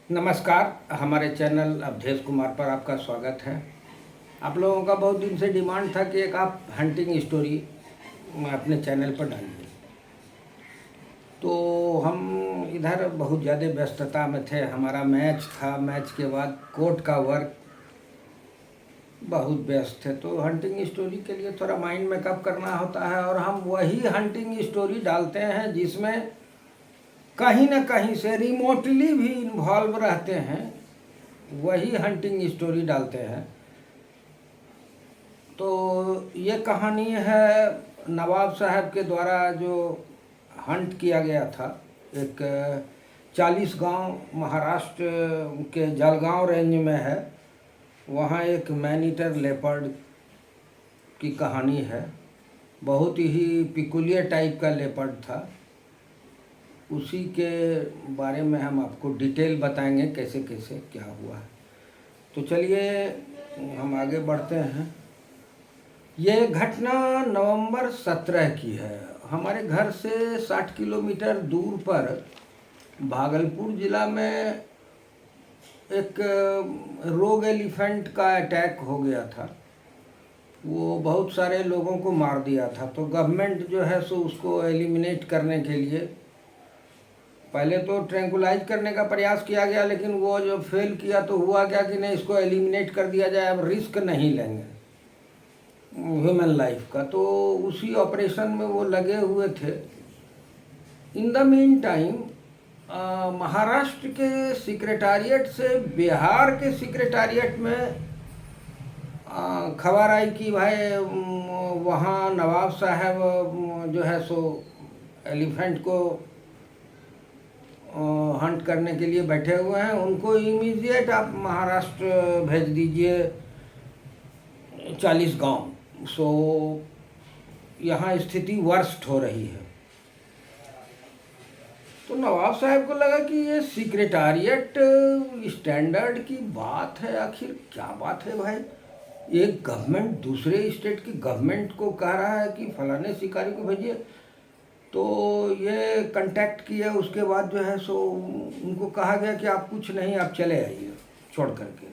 नमस्कार। हमारे चैनल अवधेश कुमार पर आपका स्वागत है। आप लोगों का बहुत दिन से डिमांड था कि एक आप हंटिंग स्टोरी अपने चैनल पर डालिए। तो हम इधर बहुत ज़्यादा व्यस्तता में थे, हमारा मैच था, मैच के बाद कोर्ट का वर्क, बहुत व्यस्त थे। तो हंटिंग स्टोरी के लिए थोड़ा माइंड मेकअप करना होता है और हम वही हंटिंग स्टोरी डालते हैं जिसमें कहीं ना कहीं से रिमोटली भी इन्वॉल्व रहते हैं, वही हंटिंग स्टोरी डालते हैं। तो ये कहानी है नवाब साहब के द्वारा जो हंट किया गया था। एक 40 गांव महाराष्ट्र के जलगांव रेंज में है, वहाँ एक मैनीटर लेपर्ड की कहानी है। बहुत ही पिकुलियर टाइप का लेपर्ड था, उसी के बारे में हम आपको डिटेल बताएंगे कैसे कैसे क्या हुआ है। तो चलिए हम आगे बढ़ते हैं। ये घटना नवंबर 17 की है। हमारे घर से 60 किलोमीटर दूर पर भागलपुर ज़िला में एक रोग एलिफेंट का अटैक हो गया था। वो बहुत सारे लोगों को मार दिया था। तो गवर्नमेंट जो है सो उसको एलिमिनेट करने के लिए पहले तो ट्रैंकुलाइज करने का प्रयास किया गया, लेकिन वो जो फेल किया तो हुआ क्या कि नहीं, इसको एलिमिनेट कर दिया जाए, अब रिस्क नहीं लेंगे ह्यूमन लाइफ का। तो उसी ऑपरेशन में वो लगे हुए थे। In the mean time Maharashtra के सेक्रेटारिएट से बिहार के सेक्रेटारिएट में खबर आई कि भाई वहाँ नवाब साहब जो है सो एलिफेंट को हंट करने के लिए बैठे हुए हैं, उनको इमीडिएट आप महाराष्ट्र भेज दीजिए 40 गांव। सो यहाँ स्थिति वर्स्ट हो रही है। तो नवाब साहब को लगा कि ये सेक्रेटारिएट स्टैंडर्ड की बात है, आखिर क्या बात है भाई। एक गवर्नमेंट दूसरे स्टेट की गवर्नमेंट को कह रहा है कि फलाने शिकारी को भेजिए। तो ये कांटेक्ट किया, उसके बाद जो है सो उनको कहा गया कि आप कुछ नहीं, आप चले आइए छोड़ करके।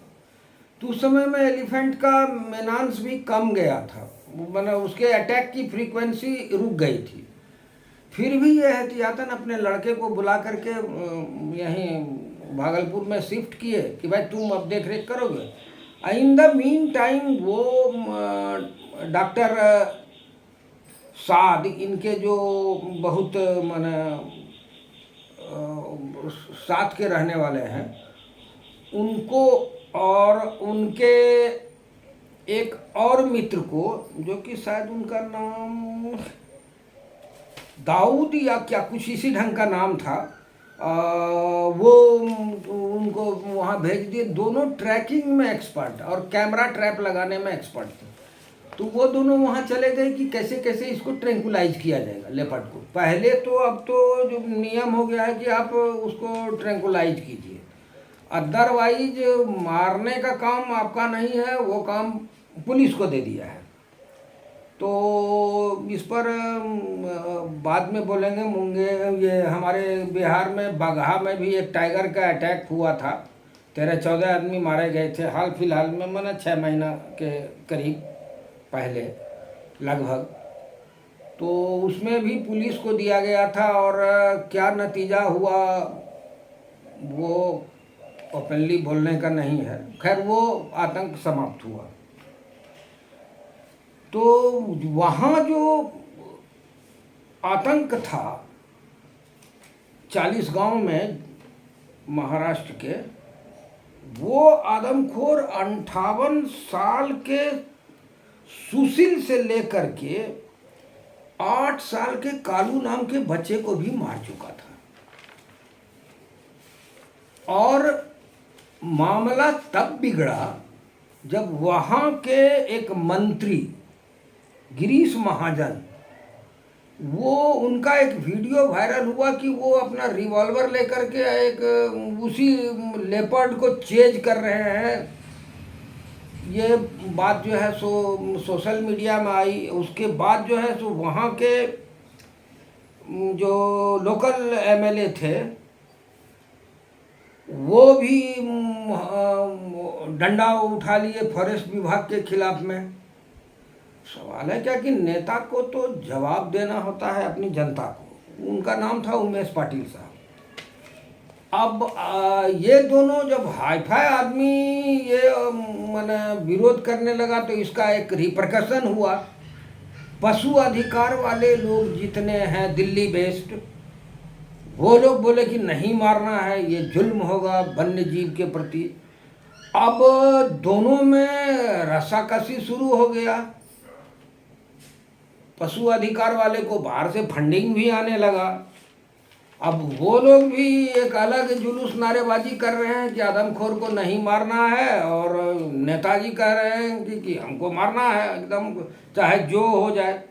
तो उस समय में एलिफेंट का मेनांस भी कम गया था, मतलब उसके अटैक की फ्रीक्वेंसी रुक गई थी। फिर भी ये एहतियातन अपने लड़के को बुला करके यहीं भागलपुर में शिफ्ट किए कि भाई तुम अब देख रेख करोगे। इन द मीन टाइम वो डॉक्टर साद, इनके जो बहुत माने साथ के रहने वाले हैं, उनको और उनके एक और मित्र को, जो कि शायद उनका नाम दाऊद या क्या कुछ इसी ढंग का नाम था, वो उनको वहाँ भेज दिए। दोनों ट्रैकिंग में एक्सपर्ट और कैमरा ट्रैप लगाने में एक्सपर्ट थे। तो वो दोनों वहाँ चले गए कि कैसे कैसे इसको ट्रैंकुलाइज किया जाएगा लेपर्ड को। पहले तो अब तो जो नियम हो गया है कि आप उसको ट्रैंकुलाइज कीजिए, अदरवाइज मारने का काम आपका नहीं है, वो काम पुलिस को दे दिया है। तो इस पर बाद में बोलेंगे। मुंगेर, ये हमारे बिहार में बगहा में भी एक टाइगर का अटैक हुआ था, 13-14 आदमी मारे गए थे हाल फिलहाल में, माना 6 महीना के करीब पहले लगभग। तो उसमें भी पुलिस को दिया गया था और क्या नतीजा हुआ वो ओपनली बोलने का नहीं है। खैर वो आतंक समाप्त हुआ। तो वहाँ जो आतंक था 40 गांव में महाराष्ट्र के, वो आदमखोर 58 साल के सुशील से लेकर के 8 साल के कालू नाम के बच्चे को भी मार चुका था। और मामला तब बिगड़ा जब वहाँ के एक मंत्री गिरीश महाजन, वो उनका एक वीडियो वायरल हुआ कि वो अपना रिवॉल्वर लेकर के एक उसी लेपर्ड को चेज कर रहे हैं। ये बात जो है सो सोशल मीडिया में आई। उसके बाद जो है सो वहाँ के जो लोकल एमएलए थे वो भी डंडा उठा लिए फॉरेस्ट विभाग के खिलाफ में। सवाल है क्या कि नेता को तो जवाब देना होता है अपनी जनता को। उनका नाम था उमेश पाटिल साहब। अब ये दोनों जब हाईफाई आदमी ये माने विरोध करने लगा तो इसका एक रिपरकशन हुआ। पशु अधिकार वाले लोग जितने हैं दिल्ली बेस्ड, वो लोग बोले कि नहीं मारना है, ये जुल्म होगा वन्य जीव के प्रति। अब दोनों में रस्साकसी शुरू हो गया। पशु अधिकार वाले को बाहर से फंडिंग भी आने लगा। अब वो लोग भी एक अलग जुलूस नारेबाजी कर रहे हैं कि आदमखोर को नहीं मारना है, और नेताजी कह रहे हैं कि हमको मारना है एकदम, चाहे जो हो जाए।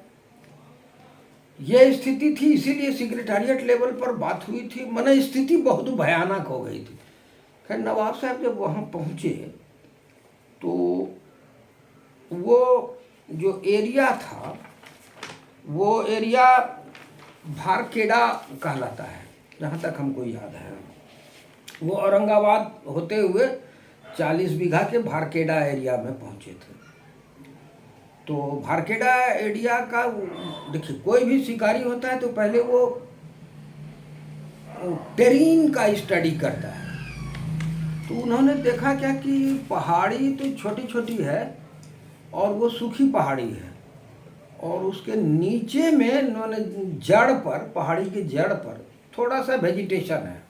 ये स्थिति थी, इसीलिए सेक्रेटेरिएट लेवल पर बात हुई थी। माने स्थिति बहुत भयानक हो गई थी। खैर नवाब साहब जब वहाँ पहुँचे तो वो जो एरिया था वो एरिया भारखेड़ा कहलाता है, जहाँ तक हमको याद है। वो औरंगाबाद होते हुए 40 बीघा के भारखेड़ा एरिया में पहुँचे थे। तो भारखेड़ा एरिया का देखिए, कोई भी शिकारी होता है तो पहले वो टेरीन का स्टडी करता है। तो उन्होंने देखा क्या कि पहाड़ी तो छोटी छोटी है और वो सूखी पहाड़ी है, और उसके नीचे में उन्होंने जड़ पर, पहाड़ी के जड़ पर थोड़ा सा वेजिटेशन है,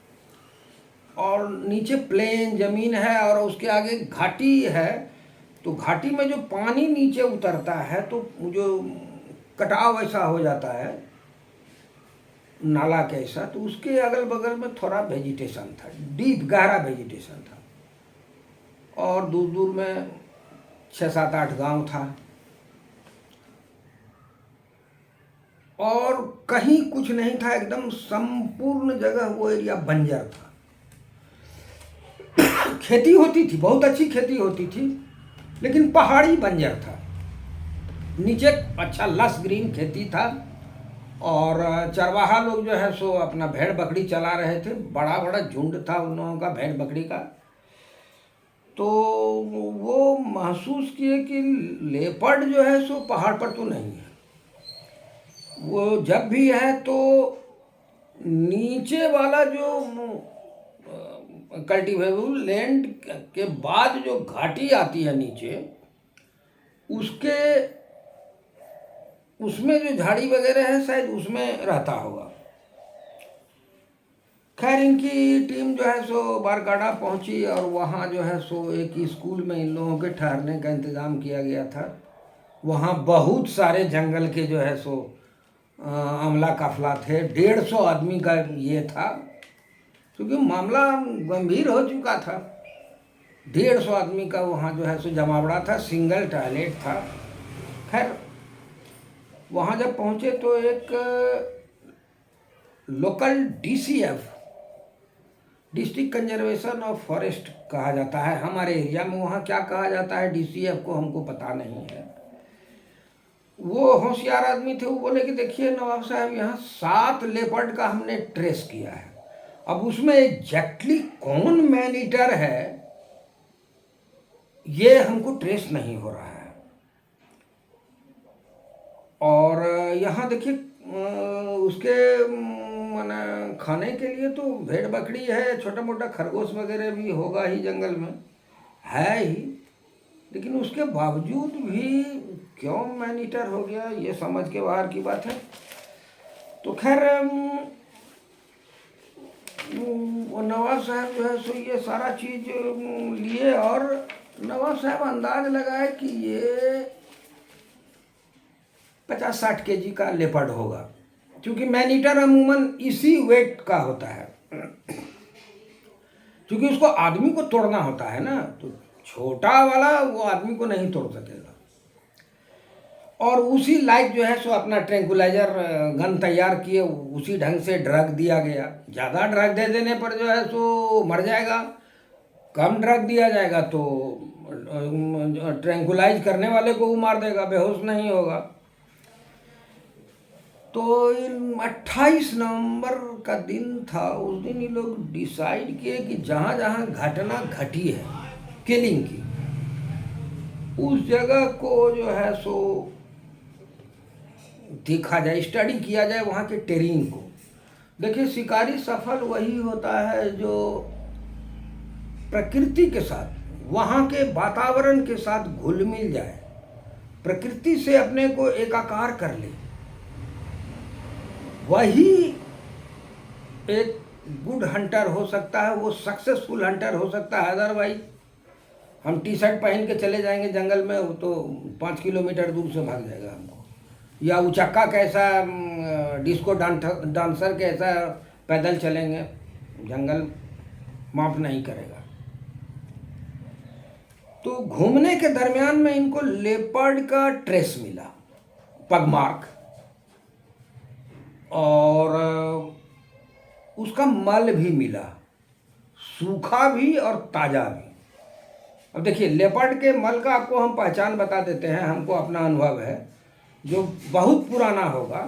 और नीचे प्लेन ज़मीन है, और उसके आगे घाटी है। तो घाटी में जो पानी नीचे उतरता है तो जो कटाव ऐसा हो जाता है नाला कैसा, तो उसके अगल बगल में थोड़ा वेजिटेशन था, डीप गहरा वेजिटेशन था, और दूर दूर में 6-7-8 गांव था, और कहीं कुछ नहीं था। एकदम संपूर्ण जगह वो एरिया बंजर था। खेती होती थी, बहुत अच्छी खेती होती थी, लेकिन पहाड़ी बंजर था। नीचे अच्छा लस ग्रीन खेती था, और चरवाहा लोग जो है सो अपना भेड़ बकरी चला रहे थे। बड़ा बड़ा झुंड था उन लोगों का भेड़ बकरी का। तो वो महसूस किए कि लेपर्ड जो है सो पहाड़ पर तो नहीं है। वो जब भी है तो नीचे वाला जो कल्टीवेबल लैंड के बाद जो घाटी आती है नीचे, उसके उसमें जो झाड़ी वगैरह है शायद उसमें रहता होगा। खैर इनकी टीम जो है सो बारकाडा पहुंची, और वहाँ जो है सो एक स्कूल में इन लोगों के ठहरने का इंतज़ाम किया गया था। वहाँ बहुत सारे जंगल के जो है सो अमला काफिला थे। 150 आदमी का ये था, क्योंकि मामला गंभीर हो चुका था। 150 आदमी का वहाँ जो है सो जमावड़ा था, सिंगल टॉयलेट था। खैर वहाँ जब पहुँचे तो एक local DCF, district conservation of forest कहा जाता है हमारे एरिया में। वहाँ क्या कहा जाता है DCF को हमको पता नहीं है। वो होशियार आदमी थे। वो बोले कि देखिए नवाब साहब, यहाँ 7 लेपर्ड का हमने ट्रेस किया है। अब उसमें एग्जैक्टली कौन मैन ईटर है ये हमको ट्रेस नहीं हो रहा है। और यहाँ देखिए उसके माने खाने के लिए तो भेड़ बकरी है, छोटा मोटा खरगोश वगैरह भी होगा ही जंगल में, है ही, लेकिन उसके बावजूद भी क्यों मैनीटर हो गया ये समझ के बाहर की बात है। तो खैर नवाब साहब जो है सो ये सारा चीज़ लिए, और नवाब साहब अंदाज लगाए कि ये 50-60 केजी का लेपर्ड होगा, क्योंकि मैनीटर अमूमन इसी वेट का होता है। क्योंकि उसको आदमी को तोड़ना होता है ना, तो छोटा वाला वो आदमी को नहीं तोड़ सकेगा। और उसी लाइक जो है सो अपना ट्रैंकुलाइजर गन तैयार किए, उसी ढंग से ड्रग दिया गया। ज़्यादा ड्रग दे देने पर जो है सो मर जाएगा, कम ड्रग दिया जाएगा तो ट्रैंकुलाइज करने वाले को वो मार देगा, बेहोश नहीं होगा। तो इन 28 नवंबर का दिन था। उस दिन ये लोग डिसाइड किए कि जहाँ जहाँ घटना घटी है किलिंग की, उस जगह को जो है सो देखा जाए, स्टडी किया जाए वहाँ के टेरेन को। देखिए, शिकारी सफल वही होता है जो प्रकृति के साथ, वहाँ के वातावरण के साथ घुल मिल जाए, प्रकृति से अपने को एकाकार कर ले, वही एक गुड हंटर हो सकता है, वो सक्सेसफुल हंटर हो सकता है। अदरवाइज हम टी शर्ट पहन के चले जाएंगे जंगल में, वो तो 5 किलोमीटर दूर से भाग जाएगा हमको। या उचक्का कैसा, डिस्को डांसर कैसा पैदल चलेंगे, जंगल माफ नहीं करेगा। तो घूमने के दरमियान में इनको लेपर्ड का ट्रेस मिला, पगमार्क, और उसका मल भी मिला, सूखा भी और ताज़ा भी। अब देखिए, लेपर्ड के मल का आपको हम पहचान बता देते हैं, हमको अपना अनुभव है, जो बहुत पुराना होगा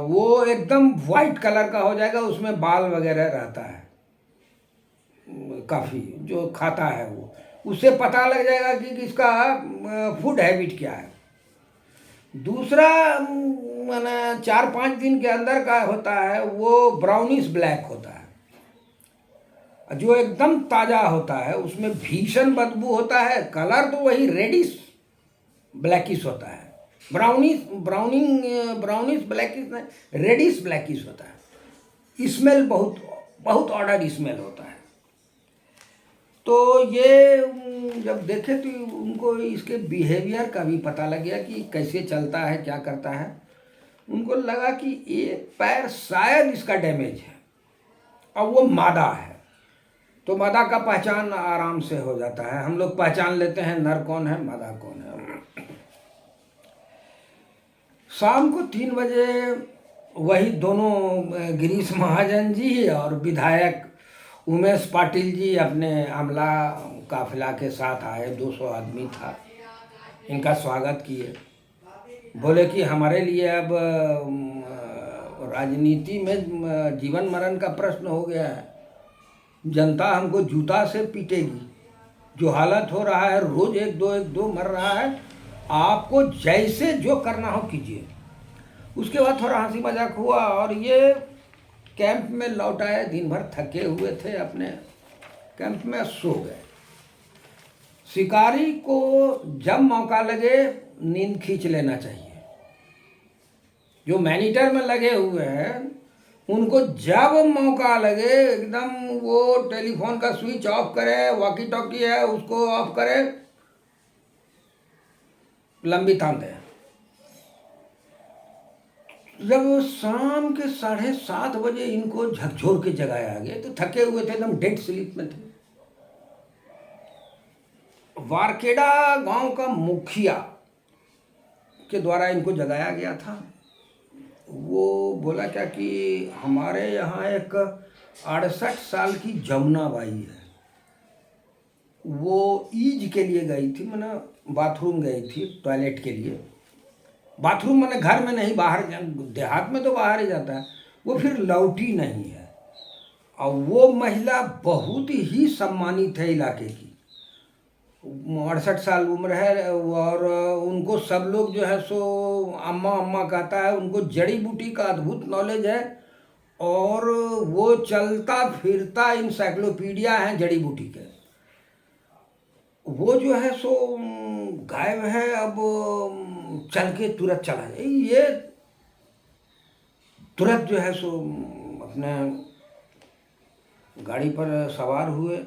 वो एकदम वाइट कलर का हो जाएगा, उसमें बाल वगैरह रहता है काफ़ी, जो खाता है वो, उससे पता लग जाएगा कि इसका फूड हैबिट क्या है। दूसरा माने 4-5 दिन के अंदर का होता है, वो ब्राउनिश ब्लैक होता है। जो एकदम ताज़ा होता है उसमें भीषण बदबू होता है, कलर तो वही रेडिश ब्लैकिश होता है, ब्राउनिश ब्लैकिश नहीं, रेडिश ब्लैकिश होता है। स्मेल बहुत बहुत ऑर्डर स्मेल होता है। तो ये जब देखे तो उनको इसके बिहेवियर का भी पता लग गया कि कैसे चलता है, क्या करता है। उनको लगा कि एक पैर शायद इसका डैमेज है, और वो मादा है। तो मादा का पहचान आराम से हो जाता है, हम लोग पहचान लेते हैं नर कौन है, मादा कौन है। शाम को 3 बजे वही दोनों गिरीश महाजन जी और विधायक उमेश पाटिल जी अपने अमला काफिला के साथ आए, 200 आदमी था। इनका स्वागत किए, बोले कि हमारे लिए अब राजनीति में जीवन मरण का प्रश्न हो गया है, जनता हमको जूता से पीटेगी, जो हालत हो रहा है, रोज एक दो मर रहा है, आपको जैसे जो करना हो कीजिए। उसके बाद थोड़ा हंसी मजाक हुआ और ये कैंप में लौट आए। दिन भर थके हुए थे, अपने कैंप में सो गए। शिकारी को जब मौका लगे नींद खींच लेना चाहिए। जो मैनीटर में लगे हुए हैं उनको जब मौका लगे एकदम वो टेलीफोन का स्विच ऑफ करे, वॉकी टॉकी है उसको ऑफ करे, लंबी तान दे। जब शाम के 7:30 बजे इनको झकझोर के जगाया गया, तो थके हुए थे, एकदम डेड स्लीप में थे। वारखेड़ा गांव का मुखिया के द्वारा इनको जगाया गया था। वो बोला क्या कि हमारे यहाँ एक 68 साल की जमुना बाई है, वो ईज के लिए गई थी, माने बाथरूम गई थी, टॉयलेट के लिए। बाथरूम माने घर में नहीं, बाहर, देहात में तो बाहर ही जाता है। वो फिर लौटी नहीं है, और वो महिला बहुत ही सम्मानित है इलाके की, 68 साल उम्र है, और उनको सब लोग जो है सो अम्मा अम्मा कहता है। उनको जड़ी बूटी का अद्भुत नॉलेज है, और वो चलता फिरता इंसाइक्लोपीडिया है जड़ी बूटी के। वो जो है सो गायब है, अब चल के तुरंत चला जाए। ये तुरंत जो है सो अपने गाड़ी पर सवार हुए,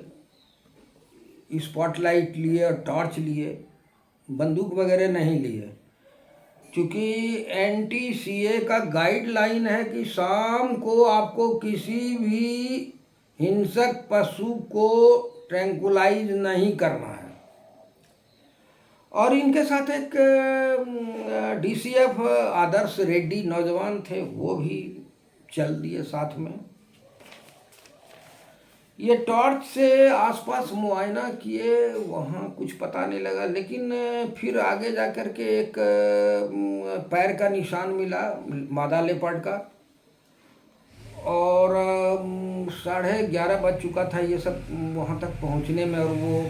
स्पॉटलाइट लिए और टॉर्च लिए, बंदूक वगैरह नहीं लिए, क्योंकि NTCA का गाइडलाइन है कि शाम को आपको किसी भी हिंसक पशु को ट्रैंकुलाइज नहीं करना है। और इनके साथ एक DCF आदर्श रेड्डी नौजवान थे, वो भी चल दिए साथ में। ये टॉर्च से आसपास मुआयना किए, वहाँ कुछ पता नहीं लगा, लेकिन फिर आगे जा कर के एक पैर का निशान मिला मादा लेपर्ड का। और 11:30 बज चुका था ये सब वहाँ तक पहुँचने में, और वो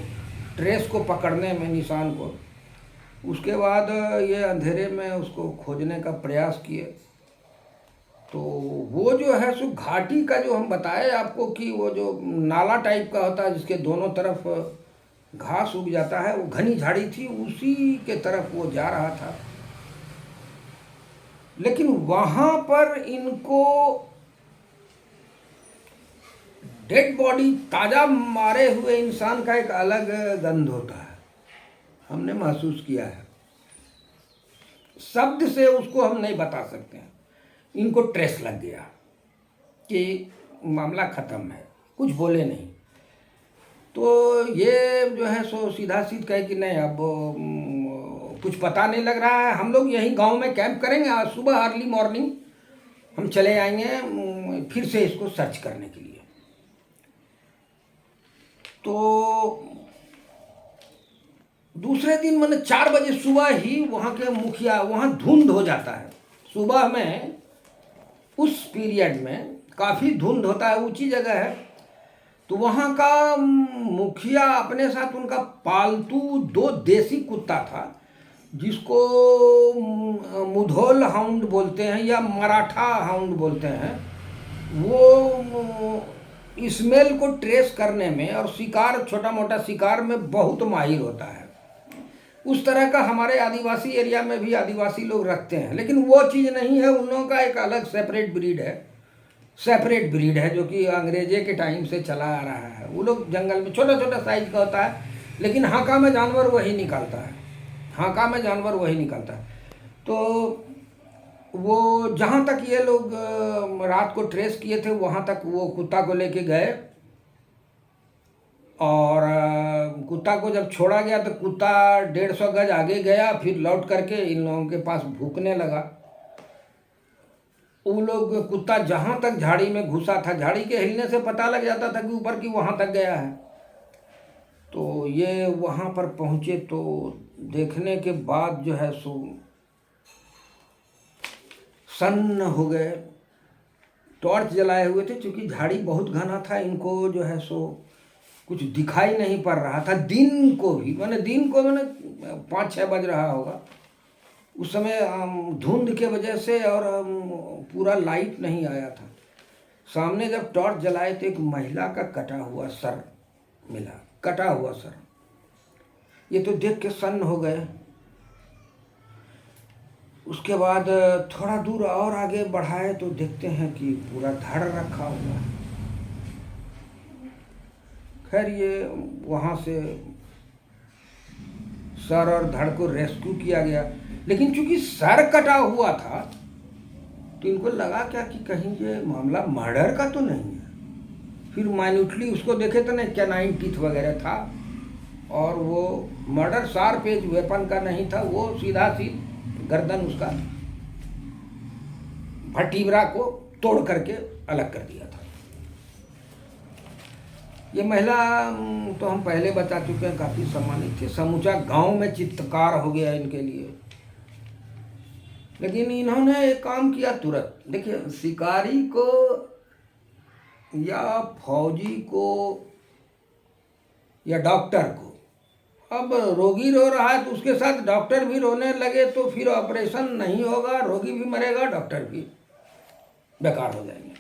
ट्रेस को पकड़ने में, निशान को। उसके बाद ये अंधेरे में उसको खोजने का प्रयास किए। तो वो जो है सो घाटी का जो हम बताए आपको कि वो जो नाला टाइप का होता है जिसके दोनों तरफ घास उग जाता है, वो घनी झाड़ी थी, उसी के तरफ वो जा रहा था। लेकिन वहाँ पर इनको डेड बॉडी, ताज़ा मारे हुए इंसान का एक अलग गंध होता है, हमने महसूस किया है। शब्द से उसको हम नहीं बता सकते हैं। इनको ट्रेस लग गया कि मामला ख़त्म है, कुछ बोले नहीं। तो ये जो है सो सीधा सीध कहे कि नहीं, अब कुछ पता नहीं लग रहा है, हम लोग यहीं गांव में कैंप करेंगे, आज सुबह अर्ली मॉर्निंग हम चले आएंगे फिर से इसको सर्च करने के लिए। तो दूसरे दिन मैंने 4 बजे सुबह ही वहाँ के मुखिया, वहाँ धुंध हो जाता है सुबह में, उस पीरियड में काफ़ी धुंध होता है, ऊंची जगह है। तो वहाँ का मुखिया अपने साथ उनका पालतू 2 देसी कुत्ता था, जिसको मुधोल हाउंड बोलते हैं या मराठा हाउंड बोलते हैं। वो स्मेल को ट्रेस करने में और शिकार, छोटा मोटा शिकार में बहुत माहिर होता है। उस तरह का हमारे आदिवासी एरिया में भी आदिवासी लोग रखते हैं, लेकिन वो चीज़ नहीं है। उन लोगों का एक अलग सेपरेट ब्रीड है जो कि अंग्रेजे के टाइम से चला आ रहा है। वो लोग जंगल में छोटा छोटा साइज का होता है, लेकिन हाका में जानवर वही निकालता है, तो वो जहाँ तक ये लोग रात को ट्रेस किए थे, वहाँ तक वो कुत्ता को लेके गए। और कुत्ता को जब छोड़ा गया तो कुत्ता 150 गज आगे गया, फिर लौट करके इन लोगों के पास भूकने लगा। वो लोग, कुत्ता जहाँ तक झाड़ी में घुसा था, झाड़ी के हिलने से पता लग जाता था कि ऊपर की वहाँ तक गया है। तो ये वहाँ पर पहुँचे तो देखने के बाद जो है सो सन्न हो गए। टॉर्च जलाए हुए थे, क्योंकि झाड़ी बहुत घना था, इनको जो है सो कुछ दिखाई नहीं पड़ रहा था। दिन को मैंने 5-6 बज रहा होगा उस समय, धुंध के वजह से, और पूरा लाइट नहीं आया था। सामने जब टॉर्च जलाए तो एक महिला का कटा हुआ सर मिला, ये तो देख के सन्न हो गए। उसके बाद थोड़ा दूर और आगे बढ़ाए तो देखते हैं कि पूरा धड़ रखा हुआ है। खैर ये वहाँ से सर और धड़ को रेस्क्यू किया गया, लेकिन चूंकि सर कटा हुआ था तो इनको लगा क्या कि कहीं ये मामला मर्डर का तो नहीं है। फिर माइन्यूटली उसको देखे तो नहीं, कैनाइन टीथ वगैरह था, और वो मर्डर शार्प एज वेपन का नहीं था, वो सीधा गर्दन उसका भटीबरा को तोड़ करके अलग कर दिया था। ये महिला तो हम पहले बता चुके हैं, काफ़ी सम्मानित थी, समूचा गांव में चित्कार हो गया इनके लिए। लेकिन इन्होंने एक काम किया तुरंत। देखिए, शिकारी को या फौजी को या डॉक्टर को, अब रोगी रो रहा है तो उसके साथ डॉक्टर भी रोने लगे तो फिर ऑपरेशन नहीं होगा, रोगी भी मरेगा, डॉक्टर भी बेकार हो जाएंगे।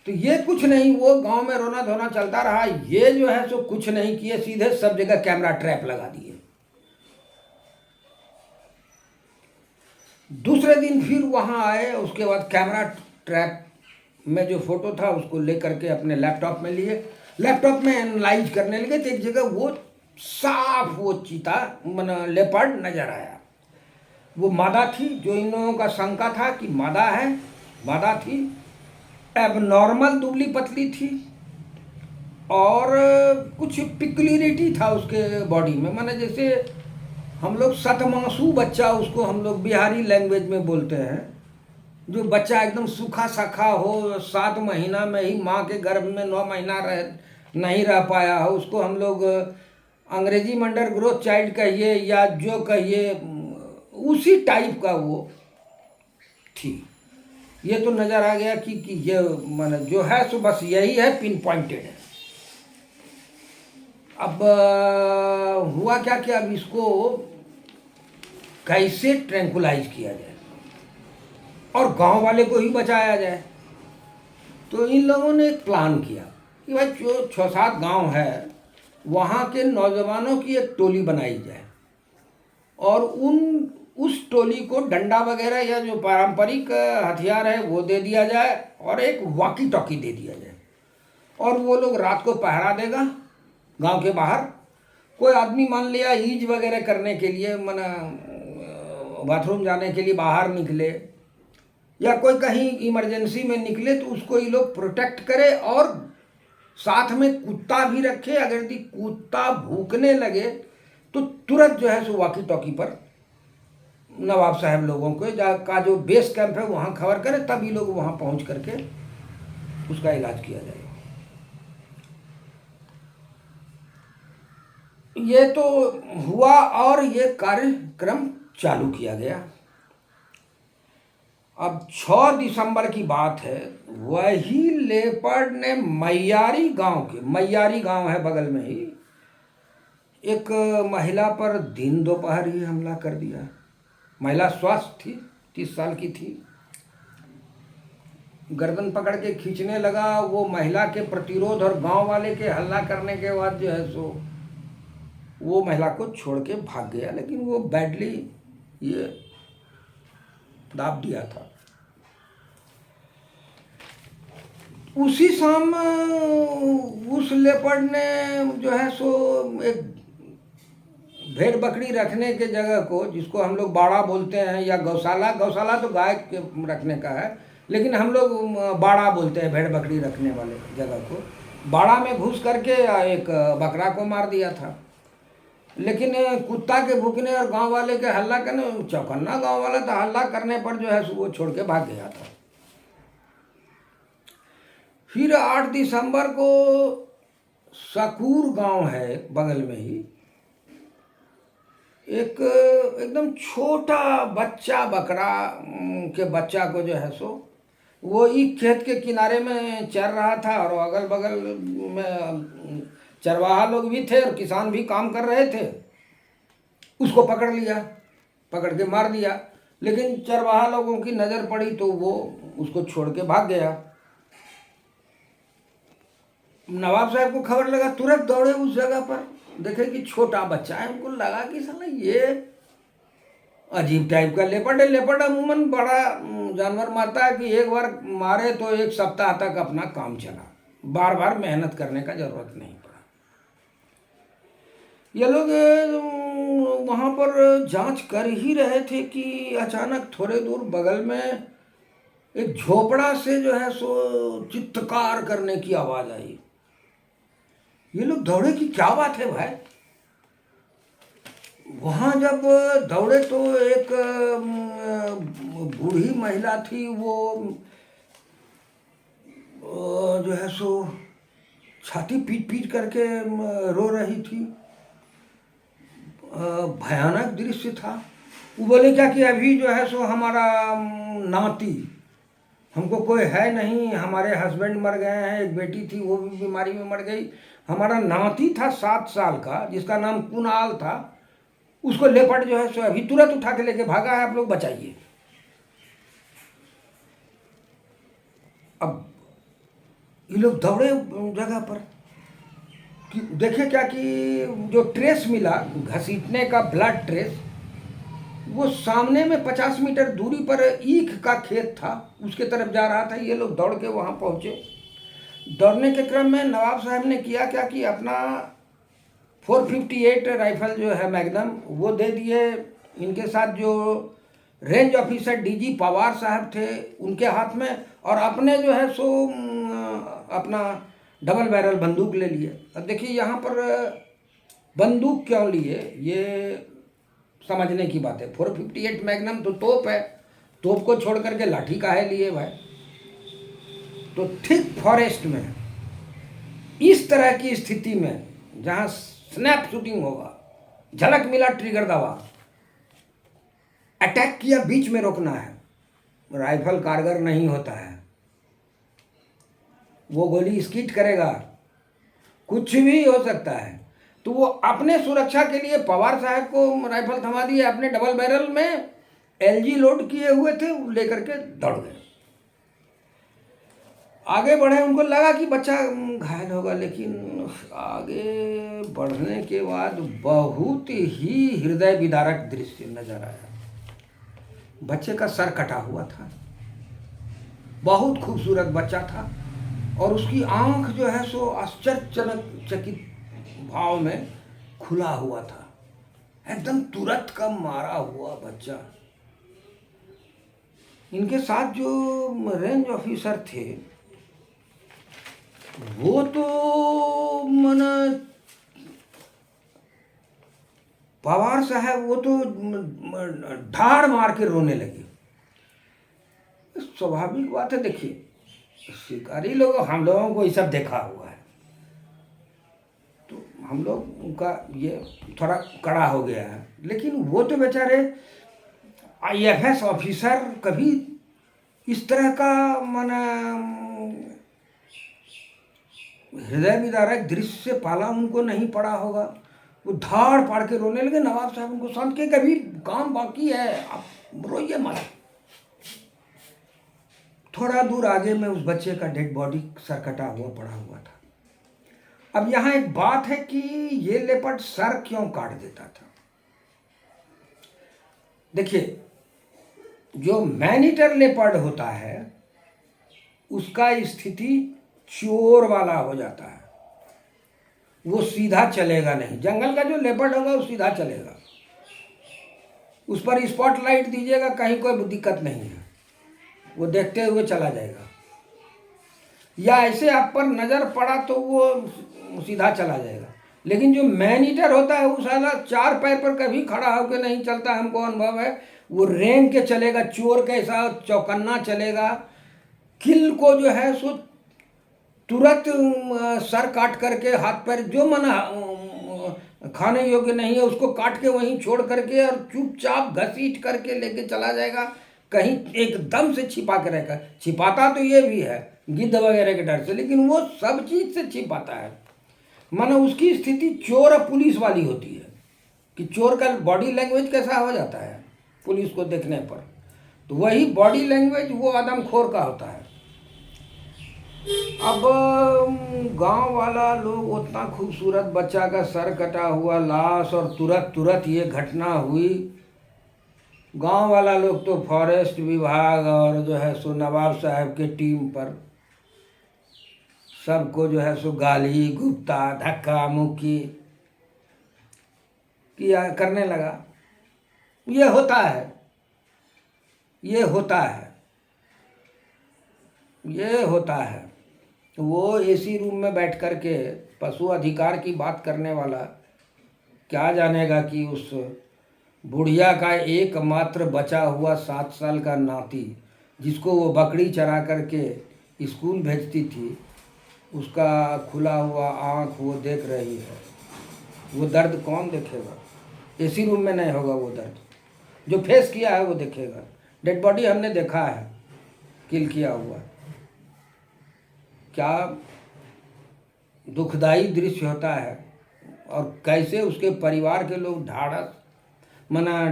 तो ये कुछ नहीं, वो गांव में रोना धोना चलता रहा। ये जो है सो कुछ नहीं किए, सीधे सब जगह कैमरा ट्रैप लगा दिए। दूसरे दिन फिर वहां आए, उसके बाद कैमरा ट्रैप में जो फोटो था उसको लेकर के अपने लैपटॉप में लिए, लैपटॉप में एनालाइज करने लगे। तो एक जगह वो साफ वो चीता लेपर्ड नजर आया। वो मादा थी, जो इन लोगों का शंका था कि मादा थी। एबनॉर्मल दुबली पतली थी, और कुछ पिकुलरिटी था उसके बॉडी में, माने जैसे हम लोग सतमासु बच्चा, उसको हम लोग बिहारी लैंग्वेज में बोलते हैं, जो बच्चा एकदम सूखा साखा हो, 7 महीना में ही माँ के गर्भ में 9 महीना नहीं रह पाया हो, उसको हम लोग अंग्रेजी में अंडर ग्रोथ चाइल्ड कहिए या जो कहिए, उसी टाइप का वो थी। ये तो नज़र आ गया कि ये माने जो है सो बस यही है, पिन पॉइंटेड है। अब हुआ क्या कि अब इसको कैसे ट्रैंकुलाइज किया जाए और गांव वाले को ही बचाया जाए। तो इन लोगों ने एक प्लान किया कि भाई जो 6-7 गांव है वहाँ के नौजवानों की एक टोली बनाई जाए और उस टोली को डंडा वगैरह या जो पारंपरिक हथियार है वो दे दिया जाए और एक वॉकी टॉकी दे दिया जाए, और वो लोग रात को पहरा देगा गांव के बाहर। कोई आदमी मान लिया ईज वगैरह करने के लिए, मना बाथरूम जाने के लिए बाहर निकले या कोई कहीं इमरजेंसी में निकले, तो उसको ये लोग प्रोटेक्ट करे और साथ में कुत्ता भी रखे। अगर यदि कुत्ता भूखने लगे तो तुरंत जो है सो वॉकी टॉकी पर नवाब साहब लोगों को का जो बेस कैंप है वहाँ खबर करे, तब ये लोग वहाँ पहुँच करके उसका इलाज किया जाएगा। ये तो हुआ और ये कार्यक्रम चालू किया गया। अब 6 दिसंबर की बात है, वही लेपर्ड ने मैयारी गांव है बगल में ही, एक महिला पर दिन दोपहर ही हमला कर दिया। महिला स्वस्थ थी, 30 साल की थी। गर्दन पकड़ के खींचने लगा। वो महिला के प्रतिरोध और गांव वाले के हल्ला करने के बाद जो है सो वो महिला को छोड़ के भाग गया, लेकिन वो बैडली ये दाब दिया था। उसी शाम उस लेपर्ड ने जो है सो एक भेड़ बकरी रखने के जगह को, जिसको हम लोग बाड़ा बोलते हैं या गौशाला तो गाय के रखने का है, लेकिन हम लोग बाड़ा बोलते हैं भेड़ बकरी रखने वाले जगह को, बाड़ा में घुस करके एक बकरा को मार दिया था। लेकिन कुत्ता के भूखने और गांव वाले के हल्ला करने, चौकन्ना गांव वाला था, हल्ला करने पर जो है वो छोड़ के भाग गया था। फिर 8 दिसंबर को सकूर गांव है बगल में ही, एक एकदम छोटा बच्चा बकरा के बच्चा को जो है सो वो एक खेत के किनारे में चर रहा था और अगल बगल में चरवाहा लोग भी थे और किसान भी काम कर रहे थे। उसको पकड़ लिया, पकड़ के मार दिया, लेकिन चरवाहा लोगों की नज़र पड़ी तो वो उसको छोड़ के भाग गया। नवाब साहब को खबर लगा, तुरंत दौड़े उस जगह पर, देखे कि छोटा बच्चा है। उनको लगा कि साला ये अजीब टाइप का लेपर्ड है। लेपर्ड अमूमन बड़ा जानवर मारता है कि एक बार मारे तो 1 सप्ताह तक अपना काम चला, बार बार मेहनत करने का जरूरत नहीं पड़ा। ये लोग वहाँ पर जांच कर ही रहे थे कि अचानक थोड़े दूर बगल में एक झोपड़ा से जो है सो चित्कार करने की आवाज़ आई। ये लोग दौड़े कि क्या बात है भाई। वहाँ जब दौड़े तो एक बूढ़ी महिला थी, वो जो है सो छाती पीट पीट करके रो रही थी। भयानक दृश्य था। वो बोले क्या कि अभी जो है सो हमारा नाती, हमको कोई है नहीं, हमारे हस्बैंड मर गए हैं, एक बेटी थी वो भी बीमारी में मर गई, हमारा नाती था 7 साल का जिसका नाम कुणाल था, उसको लेपर्ड जो है सो अभी तुरंत उठा के लेके भागा है, आप लोग बचाइए। अब ये लोग दौड़े जगह पर कि देखे क्या कि जो ट्रेस मिला घसीटने का, ब्लड ट्रेस, वो सामने में 50 मीटर दूरी पर ईख का खेत था, उसके तरफ जा रहा था। ये लोग दौड़ के वहाँ पहुँचे। दौड़ने के क्रम में नवाब साहब ने किया क्या कि अपना 458 राइफल जो है मैग्नम वो दे दिए। इनके साथ जो रेंज ऑफिसर डीजी पवार साहब थे उनके हाथ में, और अपने जो है सो अपना डबल बैरल बंदूक ले लिए। अब देखिए यहाँ पर बंदूक क्यों लिए, ये समझने की बात है। 458 मैग्नम तो तोप है, तोप को छोड़ करके लाठी काहे लिए भाई? तो ठीक फॉरेस्ट में इस तरह की स्थिति में जहां स्नैप शूटिंग होगा, झलक मिला ट्रिगर दबा, अटैक किया, बीच में रोकना है। राइफल कारगर नहीं होता है, वो गोली स्किट करेगा, कुछ भी हो सकता है। तो वो अपने सुरक्षा के लिए पवार साहब को राइफल थमा दिए, अपने डबल बैरल में एलजी लोड किए हुए थे, लेकर के दौड़ गए, आगे बढ़े। उनको लगा कि बच्चा घायल होगा, लेकिन आगे बढ़ने के बाद बहुत ही हृदय विदारक दृश्य नजर आया। बच्चे का सर कटा हुआ था, बहुत खूबसूरत बच्चा था, और उसकी आंख जो है सो आश्चर्यचकित भाव में खुला हुआ था, एकदम तुरंत का मारा हुआ बच्चा। इनके साथ जो रेंज ऑफिसर थे वो तो मन पवार साहब वो तो ढाड़ मार के रोने लगे। स्वाभाविक बात है, देखिए शिकारी लोग, हम लोगों को ये सब देखा हुआ है, तो हम लोग उनका ये थोड़ा कड़ा हो गया है। लेकिन वो तो बेचारे आईएफएस ऑफिसर, कभी इस तरह का माना हृदय विदारक दृश्य से पाला उनको नहीं पड़ा होगा। वो धाड़ पाड़ के रोने लगे। नवाब साहब उनको शांत के, कभी काम बाकी है, आप रोइए मत। थोड़ा दूर आगे में उस बच्चे का डेड बॉडी सर कटा हुआ पड़ा हुआ था। अब यहाँ एक बात है कि ये लेपर्ड सर क्यों काट देता था। देखिए, जो मैनीटर लेपर्ड होता है उसका स्थिति चोर वाला हो जाता है, वो सीधा चलेगा नहीं। जंगल का जो लेपर्ड होगा वो सीधा चलेगा, उस पर स्पॉटलाइट दीजिएगा, कहीं कोई दिक्कत नहीं है, वो देखते हुए चला जाएगा। या ऐसे आप पर नज़र पड़ा तो वो सीधा चला जाएगा। लेकिन जो मैन ईटर होता है वो साला चार पैर पर कभी खड़ा होकर नहीं चलता, हमको अनुभव है। वो रेंग के चलेगा, चोर कैसा चौकन्ना चलेगा। किल को जो है सो तुरंत सर काट करके, हाथ पैर जो मन खाने योग्य नहीं है उसको काट के वहीं छोड़ करके और चुपचाप घसीट करके लेके चला जाएगा, कहीं एकदम से छिपा के रहेगा। छिपाता तो ये भी है गिद्ध वगैरह के डर से, लेकिन वो सब चीज़ से छिपाता है। माना उसकी स्थिति चोर और पुलिस वाली होती है कि चोर का बॉडी लैंग्वेज कैसा हो जाता है पुलिस को देखने पर, तो वही बॉडी लैंग्वेज वो आदमखोर का होता है। अब गांव वाला लोग, उतना खूबसूरत बच्चा का सर कटा हुआ लाश और तुरंत ये घटना हुई, गांव वाला लोग तो फॉरेस्ट विभाग और जो है सो नवाब साहब के टीम पर सबको जो है सो गाली गुप्ता धक्का मुक्की किया करने लगा। ये होता है, ये होता है, ये होता है। वो एसी रूम में बैठ कर के पशु अधिकार की बात करने वाला क्या जानेगा कि उस बुढ़िया का एकमात्र बचा हुआ 7 साल का नाती, जिसको वो बकरी चरा करके स्कूल भेजती थी, उसका खुला हुआ आँख वो देख रही है। वो दर्द कौन देखेगा? एसी रूम में नहीं होगा वो दर्द, जो फेस किया है वो देखेगा। डेड बॉडी हमने देखा है किल किया हुआ, क्या दुखदाई दृश्य होता है, और कैसे उसके परिवार के लोग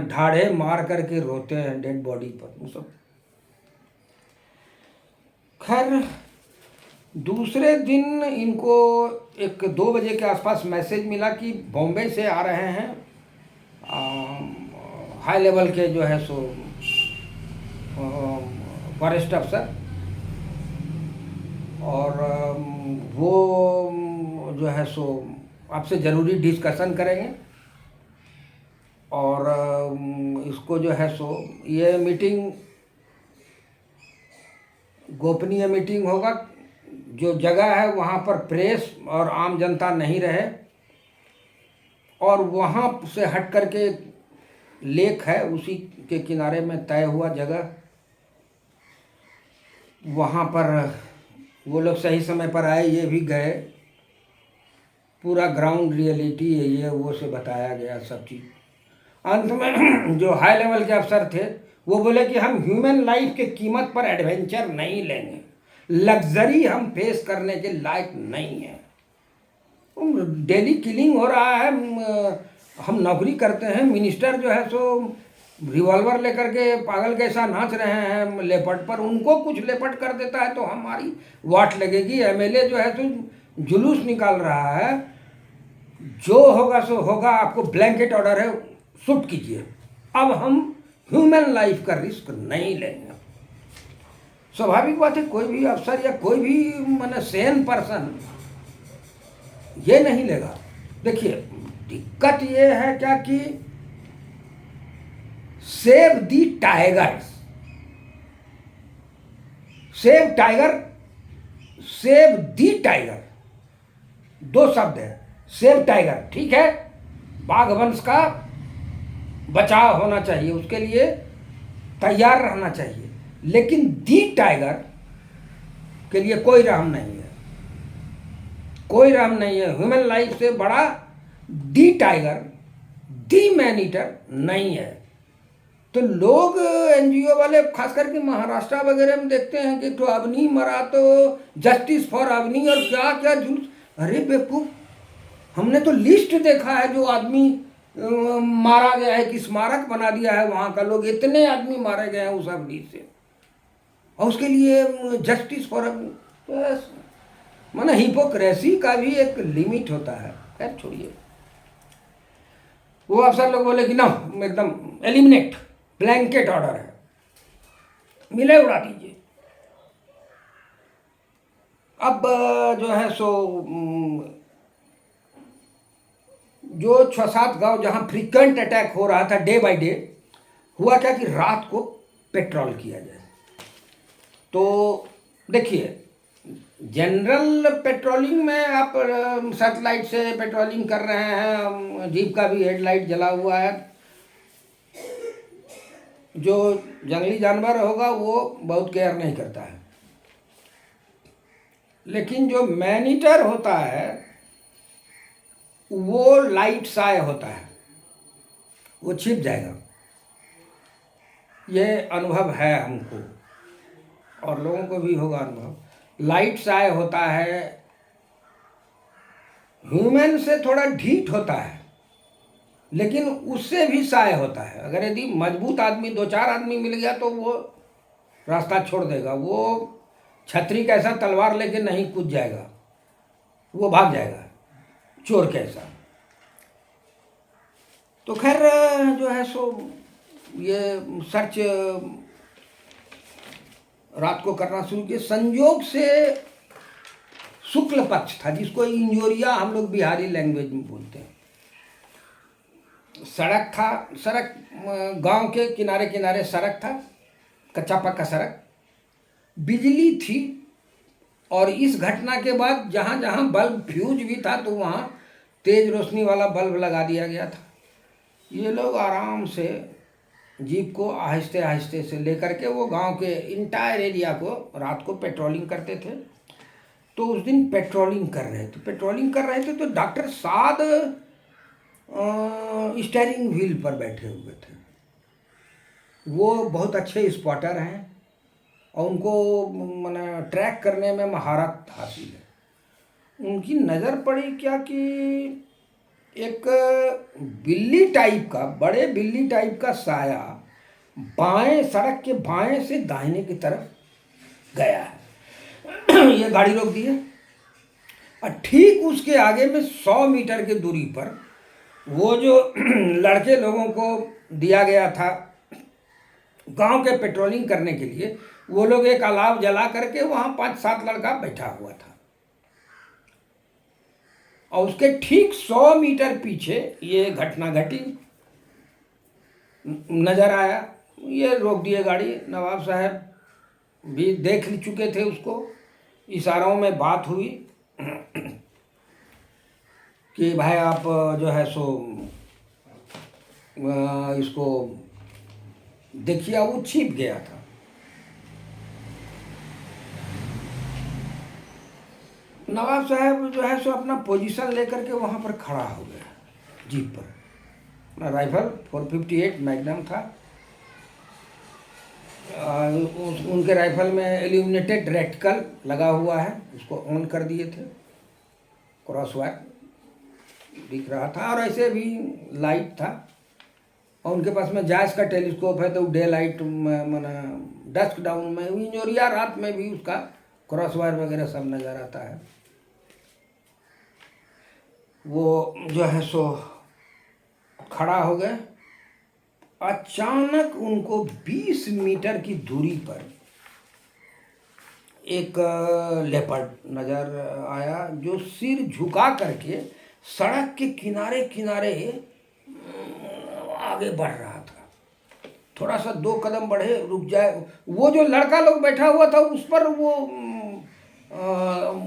ढाढ़े मार करके रोते हैं डेड बॉडी पर। वो सब खैर, दूसरे दिन इनको एक 2 बजे के आसपास मैसेज मिला कि बॉम्बे से आ रहे हैं हाई लेवल के जो है सो फॉरेस्ट अफसर, और वो जो है सो आपसे ज़रूरी डिस्कशन करेंगे, और इसको जो है सो ये मीटिंग गोपनीय मीटिंग होगा। जो जगह है वहाँ पर प्रेस और आम जनता नहीं रहे, और वहाँ से हट करके लेक है उसी के किनारे में तय हुआ जगह वहाँ पर वो लोग सही समय पर आए, ये भी गए, पूरा ग्राउंड रियलिटी है ये वो से बताया गया सब चीज़। अंत में जो हाई लेवल के अफसर थे वो बोले कि हम ह्यूमन लाइफ के कीमत पर एडवेंचर नहीं लेंगे, लग्जरी हम फेस करने के लायक नहीं है। डेली किलिंग हो रहा है, हम नौकरी करते हैं, मिनिस्टर जो है सो रिवॉल्वर लेकर के पागल कैसा नाच रहे हैं लेपर्ड पर, उनको कुछ लेपर्ड कर देता है तो हमारी वाट लगेगी। एमएलए जो है सो जुलूस निकाल रहा है, जो होगा सो होगा, आपको ब्लैंकेट ऑर्डर है, शूट कीजिए, अब हम ह्यूमन लाइफ का रिस्क नहीं लेंगे। स्वाभाविक बात है, कोई भी अफसर या कोई भी माने सेन पर्सन ये नहीं लेगा। देखिए दिक्कत ये है क्या कि सेव दी टाइगर्स, सेव टाइगर, सेव दी टाइगर, दो शब्द है। सेव टाइगर ठीक है, बाघ वंश का बचाव होना चाहिए, उसके लिए तैयार रहना चाहिए, लेकिन दी टाइगर के लिए कोई रहम नहीं है, कोई रहम नहीं है। ह्यूमन लाइफ से बड़ा दी टाइगर, दी मैन ईटर नहीं है। तो लोग एनजीओ वाले खास करके महाराष्ट्र वगैरह में देखते हैं कि तो अवनी मरा तो जस्टिस फॉर अवनी और क्या क्या जुलूस। अरे बेवकूफ, हमने तो लिस्ट देखा है जो आदमी मारा गया है कि स्मारक बना दिया है वहाँ का, लोग इतने आदमी मारे गए हैं उस अवनी से, और उसके लिए जस्टिस फॉर अवनी। बस माना हिपोक्रेसी का भी एक लिमिट होता है। खैर छोड़िए, वो अफसर लोग बोले कि ना एकदम एलिमिनेट, ब्लैंकेट ऑर्डर है, मिले उड़ा दीजिए। अब जो है सो जो 6-7 गांव जहां फ्रीक्वेंट अटैक हो रहा था डे बाय डे, हुआ क्या कि रात को पेट्रोल किया जाए। तो देखिए जनरल पेट्रोलिंग में आप सेटेलाइट से पेट्रोलिंग कर रहे हैं, जीप का भी हेडलाइट जला हुआ है, जो जंगली जानवर होगा वो बहुत केयर नहीं करता है, लेकिन जो मैनीटर होता है वो लाइट साय होता है, वो छिप जाएगा। ये अनुभव है हमको और लोगों को भी होगा अनुभव। लाइट साय होता है, ह्यूमन से थोड़ा ढीठ होता है, लेकिन उससे भी साय होता है। अगर यदि मजबूत आदमी 2-4 आदमी मिल गया तो वो रास्ता छोड़ देगा, वो छतरी कैसा तलवार लेके नहीं कूद जाएगा, वो भाग जाएगा चोर कैसा। तो खैर जो है सो ये सर्च रात को करना शुरू किया। संयोग से शुक्ल पक्ष था, जिसको इंजोरिया हम लोग बिहारी लैंग्वेज में बोलते हैं। सड़क था, सड़क गांव के किनारे किनारे सड़क था, कच्चा पक्का सड़क, बिजली थी, और इस घटना के बाद जहाँ जहाँ बल्ब फ्यूज भी था तो वहाँ तेज रोशनी वाला बल्ब लगा दिया गया था। ये लोग आराम से जीप को आहिस्ते आहिस्ते से लेकर के वो गांव के इंटायर एरिया को रात को पेट्रोलिंग करते थे। तो उस दिन पेट्रोलिंग कर रहे थे तो डॉक्टर साद स्टीयरिंग व्हील पर बैठे हुए थे। वो बहुत अच्छे स्पॉटर हैं और उनको माने ट्रैक करने में महारत हासिल है। उनकी नज़र पड़ी क्या कि एक बिल्ली टाइप का, बड़े बिल्ली टाइप का साया बाएं, सड़क के बाएं से दाहिने की तरफ गया है। ये गाड़ी रोक दी है और ठीक उसके आगे में 100 मीटर की दूरी पर वो जो लड़के लोगों को दिया गया था गांव के पेट्रोलिंग करने के लिए, वो लोग एक अलाव जला करके वहाँ 5-7 लड़का बैठा हुआ था, और उसके ठीक 100 मीटर पीछे ये घटना घटी। नज़र आया, ये रोक दिए गाड़ी। नवाब साहब भी देख चुके थे उसको, इशारों में बात हुई कि भाई आप जो है सो इसको देखिए। वो छिप गया था। नवाब साहब जो है सो अपना पोजीशन लेकर के वहाँ पर खड़ा हो गया जीप पर। अपना राइफल 458 मैग्नम था। उनके राइफल में एल्यूमिनेटेड रेटिकल लगा हुआ है, उसको ऑन कर दिए थे, क्रॉस वायर दिख रहा था और ऐसे भी लाइट था। और उनके पास में जायज़ का टेलीस्कोप है, तो डे लाइट माना डस्क डाउन में इंजोरिया रात में भी उसका क्रॉस वायर वगैरह सब नज़र आता है। वो जो है सो खड़ा हो गए। अचानक उनको 20 मीटर की दूरी पर एक लेपर्ड नज़र आया, जो सिर झुका करके सड़क के किनारे किनारे आगे बढ़ रहा था। थोड़ा सा 2 कदम बढ़े, रुक जाए, वो जो लड़का लोग बैठा हुआ था उस पर वो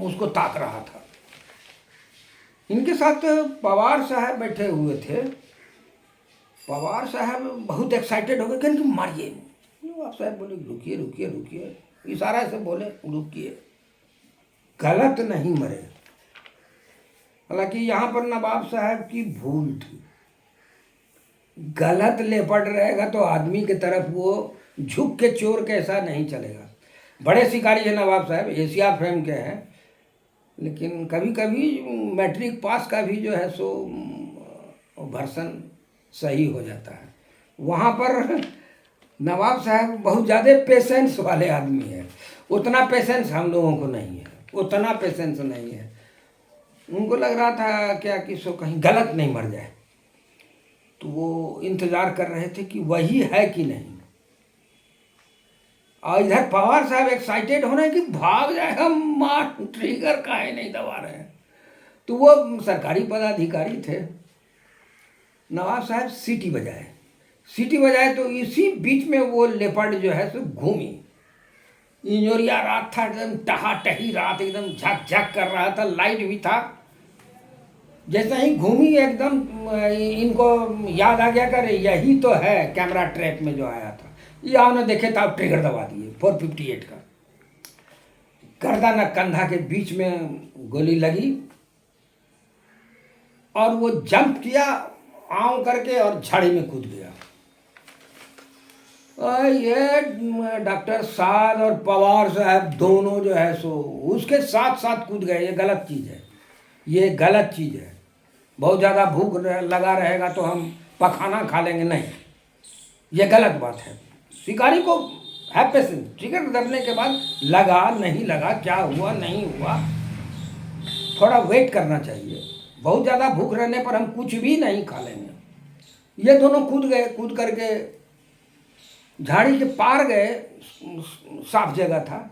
उसको ताक रहा था। इनके साथ पवार साहब बैठे हुए थे। पवार साहब बहुत एक्साइटेड हो गए, कहने कि मारिए। नवाब साहब बोले रुकिए रुकिए रुकिए, इशारा से बोले रुकिए, गलत नहीं मरे। हालांकि यहाँ पर नवाब साहब की भूल थी। गलत लेपर्ड रहेगा तो आदमी की तरफ वो झुक के चोर कैसा नहीं चलेगा। बड़े शिकारी है नवाब साहब, एशिया फेम के हैं, लेकिन कभी कभी मैट्रिक पास का भी जो है सो वर्सन सही हो जाता है। वहाँ पर नवाब साहब बहुत ज़्यादा पेशेंस वाले आदमी है। उतना पेशेंस हम लोगों को नहीं है, उतना पेशेंस नहीं है। उनको लग रहा था क्या कि सो कहीं गलत नहीं मर जाए, तो वो इंतज़ार कर रहे थे कि वही है कि नहीं। और इधर पवार साहब एक्साइटेड हो रहे हैं कि भाग जाए, हम मार ट्रिगर काहे नहीं दबा रहे हैं। तो वो सरकारी पदाधिकारी थे। नवाब साहब सीटी बजाए तो इसी बीच में वो लेपर्ड जो है सो घूमी। इंजोरिया रात था, एकदम टहाटही रात, एकदम झक झक कर रहा था, लाइट भी था। जैसे ही घूमी एकदम इनको याद आ गया कर यही तो है कैमरा ट्रैप में जो आया था। ये उन्होंने देखे था, ट्रिगर दबा दिए 458 का। गर्दन कंधा के बीच में गोली लगी और वो जंप किया आँव करके और झाड़ी में कूद गया। ये डॉक्टर साद और पवार साहब दोनों जो है सो उसके साथ साथ कूद गए। ये गलत चीज़ है, ये गलत चीज़ है। बहुत ज़्यादा भूख लगा रहेगा तो हम पखाना खा लेंगे, नहीं, ये गलत बात है। शिकारी को है पेशेंस, ट्रिगर दबने के बाद लगा नहीं लगा, क्या हुआ नहीं हुआ, थोड़ा वेट करना चाहिए। बहुत ज़्यादा भूख रहने पर हम कुछ भी नहीं खा लेंगे। ये दोनों कूद गए, कूद करके झाड़ी के पार गए, साफ जगह था,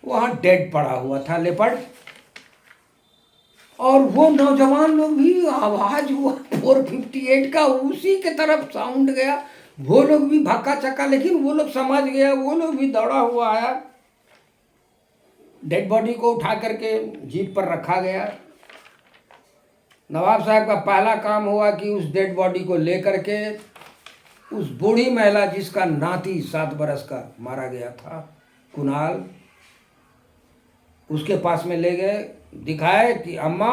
वहाँ डेड पड़ा हुआ था लेपर्ड। और वो नौजवान लोग भी, आवाज़ हुआ 458 का, उसी के तरफ साउंड गया, वो लोग भी भाका चक्का, लेकिन वो लोग समझ गया, वो लोग भी दौड़ा हुआ आया। डेड बॉडी को उठा करके जीप पर रखा गया। नवाब साहब का पहला काम हुआ कि उस डेड बॉडी को लेकर के उस बूढ़ी महिला जिसका नाती 7 बरस का मारा गया था, कुणाल, उसके पास में ले गए, दिखाए कि अम्मा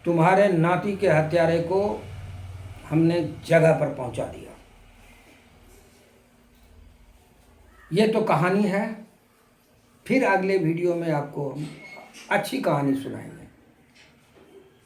तुम्हारे नाती के हत्यारे को हमने जगह पर पहुंचा दिया। ये तो कहानी है, फिर अगले वीडियो में आपको अच्छी कहानी सुनाएंगे।